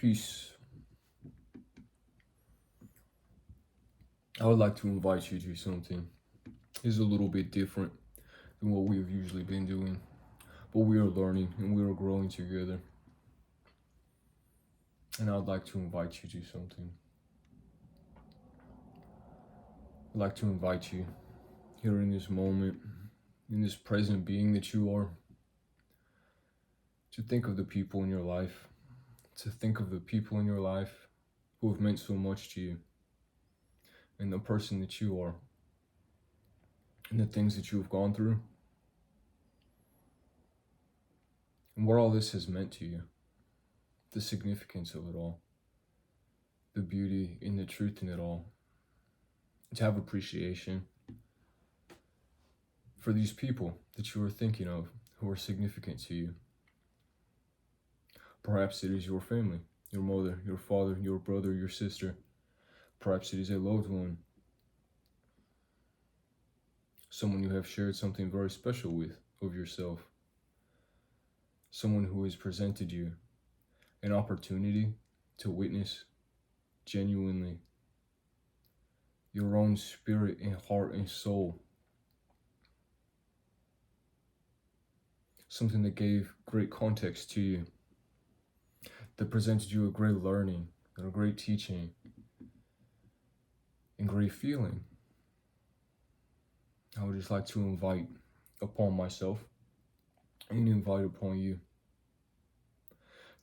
Peace. I would like to invite you to something. It's a little bit different than what we've usually been doing, but we are learning and we are growing together. And I'd like to invite you to something. I'd like to invite you here in this moment, in this present being that you are, to think of the people in your life, to think of the people in your life who have meant so much to you, and the person that you are, and the things that you have gone through, and what all this has meant to you, the significance of it all, the beauty and the truth in it all, to have appreciation for these people that you are thinking of who are significant to you. Perhaps it is your family, your mother, your father, your brother, your sister. Perhaps it is a loved one, someone you have shared something very special with of yourself, someone who has presented you an opportunity to witness genuinely your own spirit and heart and soul, something that gave great context to you, that presented you a great learning and a great teaching and great feeling. I would just like to invite upon myself and invite upon you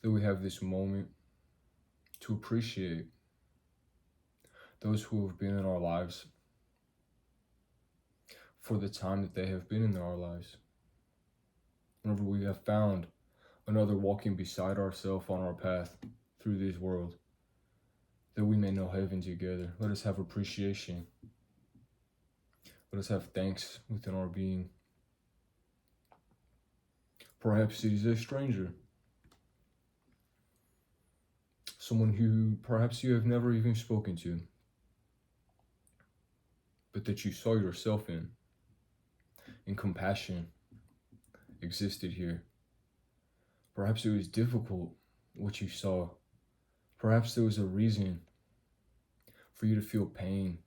that we have this moment to appreciate those who have been in our lives for the time that they have been in our lives. Whenever we have found another walking beside ourselves on our path through this world, that we may know heaven together. Let us have appreciation. Let us have thanks within our being. Perhaps it is a stranger, someone who perhaps you have never even spoken to, but that you saw yourself in, and compassion existed here. Perhaps it was difficult what you saw. Perhaps there was a reason for you to feel pain,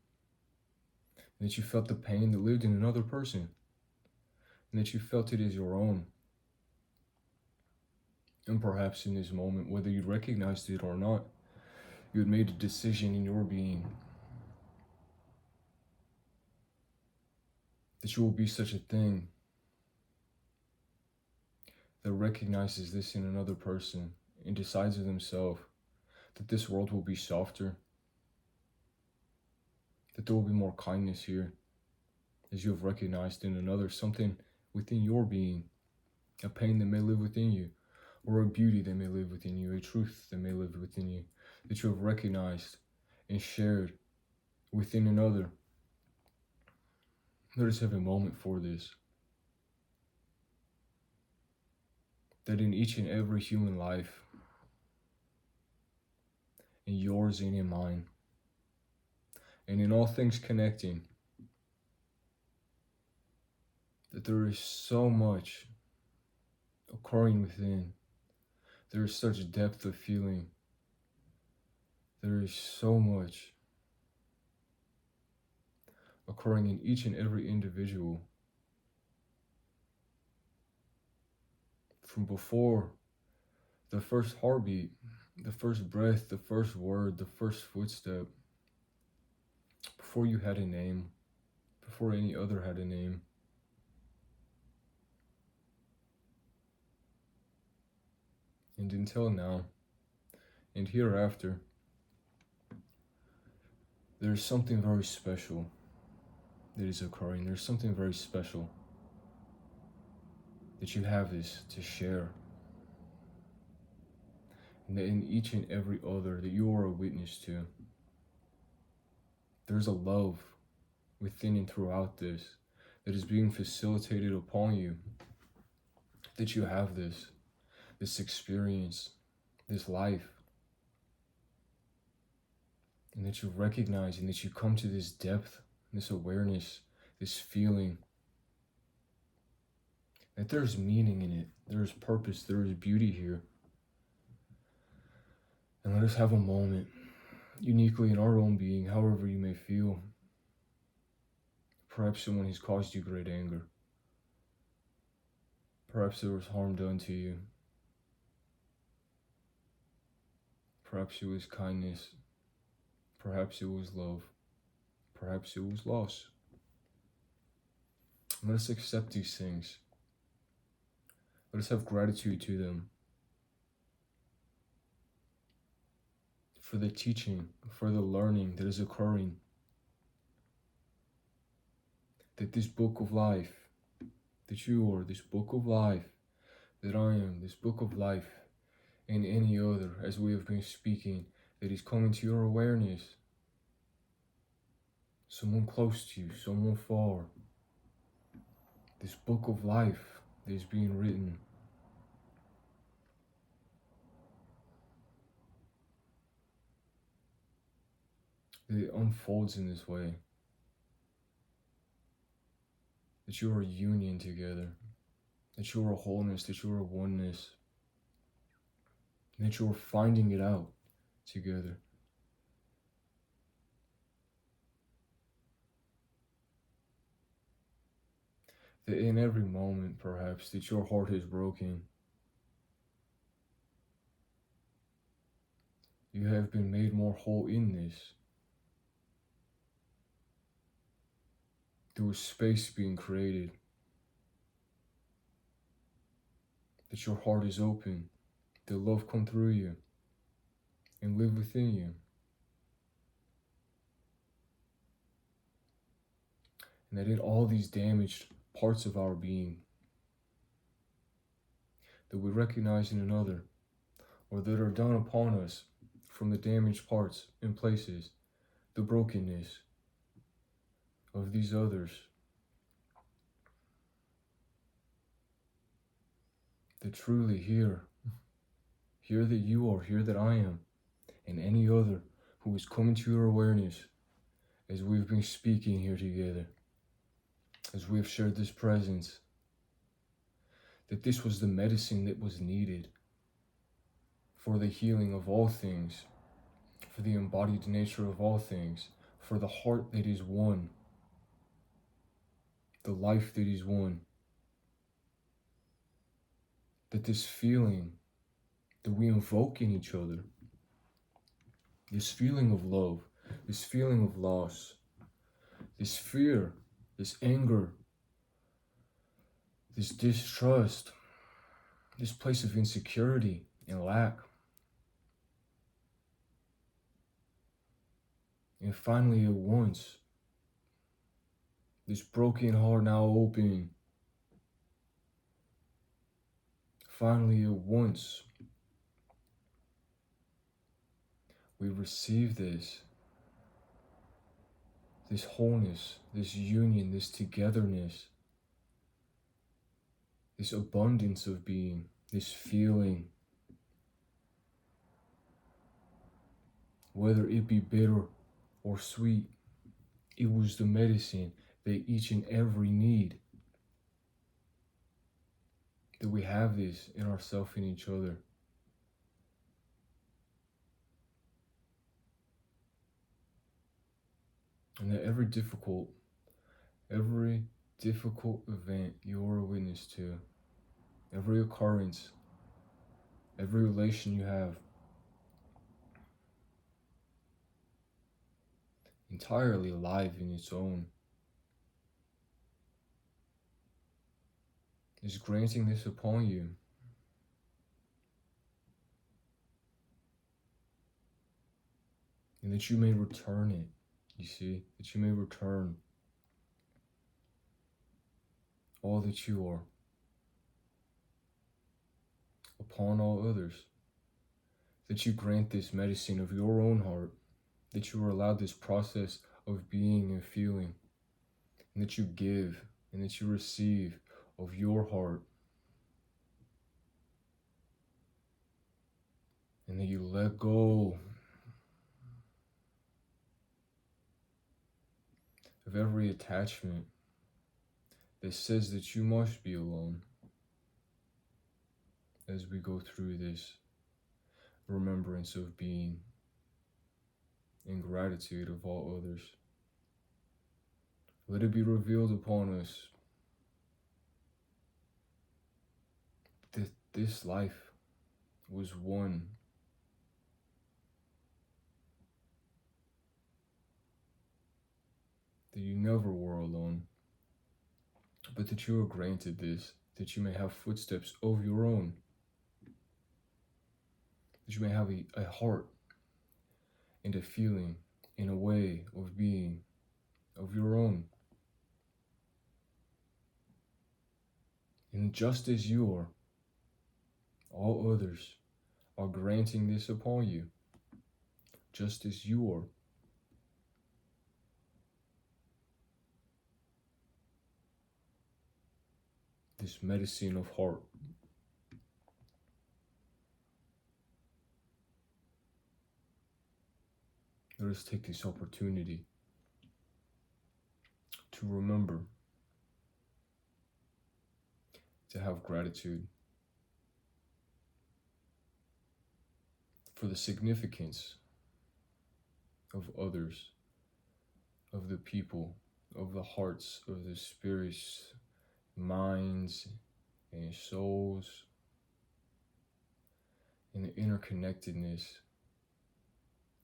and that you felt the pain that lived in another person, and that you felt it as your own. And perhaps in this moment, whether you recognized it or not, you had made a decision in your being that you will be such a thing that recognizes this in another person and decides of themselves that this world will be softer, that there will be more kindness here, as you have recognized in another something within your being, a pain that may live within you, or a beauty that may live within you, a truth that may live within you, that you have recognized and shared within another. Let us have a moment for this. That in each and every human life, in yours and in mine, and in all things connecting, that there is so much occurring within. There is such depth of feeling. There is so much occurring in each and every individual. From before the first heartbeat, the first breath, the first word, the first footstep, before you had a name, before any other had a name. And until now, and hereafter, there's something very special that is occurring. There's something very special that you have this to share. And that in each and every other that you are a witness to, there's a love within and throughout this that is being facilitated upon you, that you have this experience, this life, and that you recognize and that you come to this depth, this awareness, this feeling that there's meaning in it, there's purpose, there is beauty here. Let us have a moment, uniquely in our own being, however you may feel. Perhaps someone has caused you great anger. Perhaps there was harm done to you. Perhaps it was kindness. Perhaps it was love. Perhaps it was loss. Let us accept these things. Let us have gratitude to them for the teaching, for the learning that is occurring. That this book of life, that you are, this book of life, that I am, this book of life, and any other, as we have been speaking, that is coming to your awareness. Someone close to you, someone far. This book of life that is being written. That it unfolds in this way. That you are a union together. That you are a wholeness, that you are a oneness. And that you are finding it out together. That in every moment, perhaps, that your heart is broken. You have been made more whole in this. There was space being created. That your heart is open. That love come through you and live within you. And that in all these damaged parts of our being that we recognize in another, or that are done upon us from the damaged parts and places, the brokenness of these others, that truly here that you are, here that I am, and any other who is coming to your awareness as we've been speaking here together, as we have shared this presence, that this was the medicine that was needed for the healing of all things, for the embodied nature of all things, for the heart that is one, the life that is one. That this feeling that we invoke in each other, this feeling of love, this feeling of loss, this fear, this anger, this distrust, this place of insecurity and lack. And finally at once, this broken heart now open. Finally at once, we receive this wholeness, this union, this togetherness, this abundance of being, this feeling. Whether it be bitter or sweet, it was the medicine that each and every need. That we have this in ourselves and each other. And that every difficult event you're a witness to, every occurrence, every relation you have, entirely alive in its own, is granting this upon you. And that you may return it, you see, that you may return all that you are upon all others. That you grant this medicine of your own heart, that you are allowed this process of being and feeling, and that you give and that you receive of your heart, and that you let go of every attachment that says that you must be alone as we go through this. remembrance of being in gratitude of all others. Let it be revealed upon us that this life was one that you never were alone, but that you are granted this, that you may have footsteps of your own, that you may have a heart and a feeling and a way of being of your own. And just as you are, all others are granting this upon you, just as you are. This medicine of heart. Let us take this opportunity to remember to have gratitude for the significance of others, of the people, of the hearts, of the spirits, minds, and souls, and the interconnectedness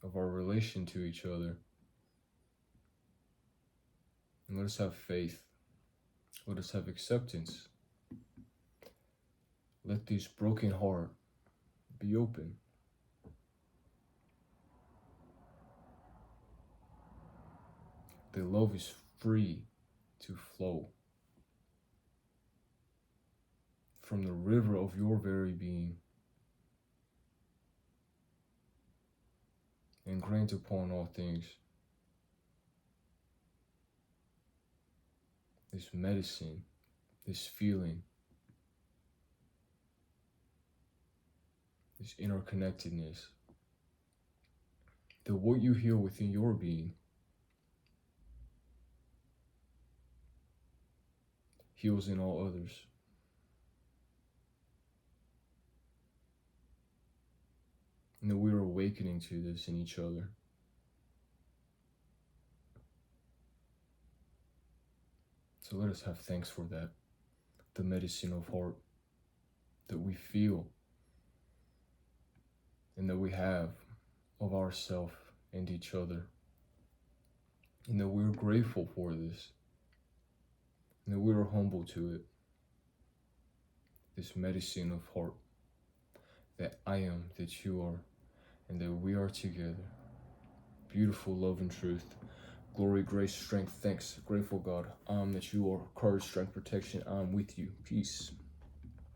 of our relation to each other. And let us have faith. Let us have acceptance. Let this broken heart be open. The love is free to flow from the river of your very being, and grant upon all things this medicine, this feeling, this interconnectedness, that what you heal within your being heals in all others. And that we are awakening to this in each other. So let us have thanks for that, the medicine of heart that we feel and that we have of ourselves and each other. And that we're grateful for this. And that we are humble to it. This medicine of heart, that I am, that you are, and that we are together. Beautiful love and truth. Glory, grace, strength, thanks. Grateful God, that you are courage, strength, protection. I'm with you. Peace.